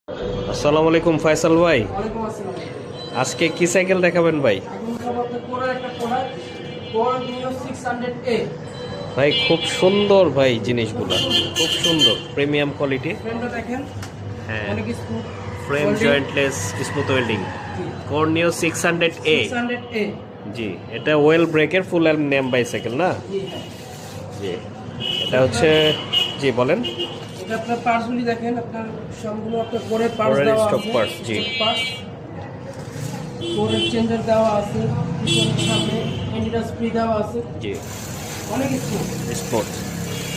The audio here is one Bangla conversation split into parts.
আসসালামু আলাইকুম ফয়সাল ভাই। ওয়ালাইকুম আসসালাম। আজকে কি সাইকেল দেখাবেন ভাই? এখন আমাদের কোরের একটা প্রোডাক্ট কোর নিও 600A। ভাই খুব সুন্দর ভাই, জিনিসগুলো খুব সুন্দর, প্রিমিয়াম কোয়ালিটি। ফ্রেমটা দেখেন, হ্যাঁ, অনেক smooth frame jointless, smooth welding, কর্নিও 600A। 600A জি, এটা ওয়েল ব্রেকের ফুল নেম বাইসাইকেল না? জি হ্যাঁ। জি, এটা হচ্ছে, জি বলেন। এটা আপনার পার্টসগুলি দেখেন, আপনার সবগুলো আপনার কোরের পার্টস কোরের দেওয়া স্টক আছে। পার্টস, জি। পার্টস কোরের চেঞ্জার দেওয়া আছে, পিছনের সামনে এন্ডিটাস ফ্রি দেওয়া আছে। জি, অনেক স্মুথ। স্পোর্ট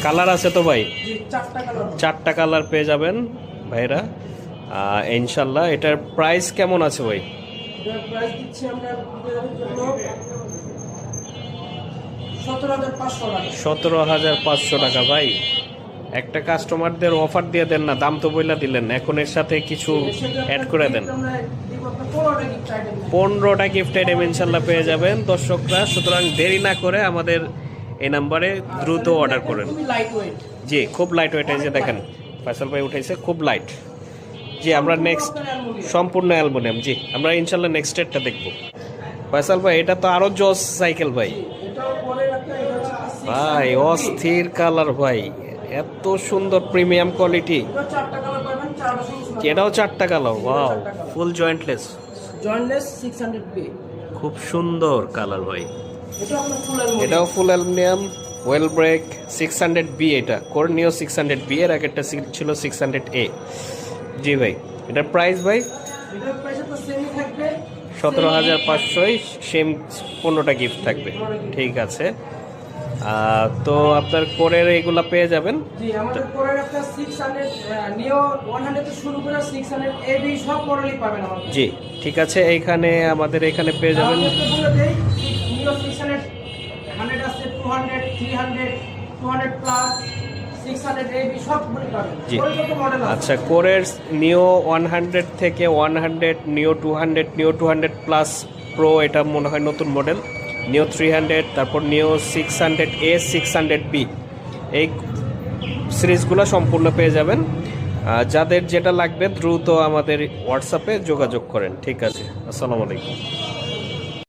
কালার আছে তো ভাই? জি, চারটা কালার। চারটা কালার পেয়ে যাবেন ভাইরা ইনশাল্লাহ। এটার প্রাইস কেমন আছে ভাই? এটার প্রাইস দিচ্ছি আমরা আপনাদের জন্য 17,500 টাকা। 17,500 টাকা ভাই। একটা কাস্টমারদের অফার দিয়ে দেন না, দাম তো বইলা দিলেন, এখন এর সাথে কিছু অ্যাড করে দেন। 15টা গিফট আইটেম ইনশাল্লাহ পেয়ে যাবেন দর্শকরা। সুতরাং দেরি না করে আমাদের এই নাম্বারে দ্রুত অর্ডার করেন। জি, খুব লাইট ওয়েট, এই যে দেখেন ফয়সাল ভাই উঠাইছে, খুব লাইট। জি, আমরা নেক্সট সম্পূর্ণ অ্যালুমিনিয়াম। জি, আমরা ইনশাল্লাহ নেক্সট এরটা দেখবো। ফয়সাল ভাই, এটা তো আরো জস সাইকেল ভাই। ভাই অস্থির কালার ভাই, এত সুন্দর প্রিমিয়াম কোয়ালিটি। এটাও চারটা কালার, ওয়াও, ফুল জয়েন্টলেস। Jointless 600B। খুব সুন্দর কালার ভাই। এটাও ফুল অ্যালুমিনিয়াম, ওয়েল ব্রেক, 600B। এটা কর্নিও 600B, এর আগেরটা ছিল 600A। জি ভাই, এটার প্রাইস ভাই? এটার প্রাইস তো সেমই থাকবে, 17,500। সেম 15টা গিফট থাকবে। ঠিক আছে, তো আপনার কোরের এগুলা পেয়ে যাবেন। জি, আমাদের কোরের একটা 600 নিও 100 থেকে শুরু করে 600AB সব মডেলই পাবেন আমাদের। জি, ঠিক আছে, এইখানে আমাদের এখানে পেয়ে যাবেন। আমি আপনাকে বলে দেই, নিও 600 100 আছে, 200, 300, 200 প্লাস, 600AB সবগুলি পাবেন। জি, কোরের কত মডেল আছে? আচ্ছা, কোরের নিও 100 থেকে 100, নিও 200, নিও 200 প্লাস প্রো, এটা মনে হয় নতুন মডেল, নিও 300, তারপর নিও 600A, 600B, এই সিরিজগুলো সম্পূর্ণ পেয়ে যাবেন। যাদের যেটা লাগবে দ্রুত আমাদের হোয়াটসঅ্যাপে যোগাযোগ করেন। ঠিক আছে, আসসালামু আলাইকুম।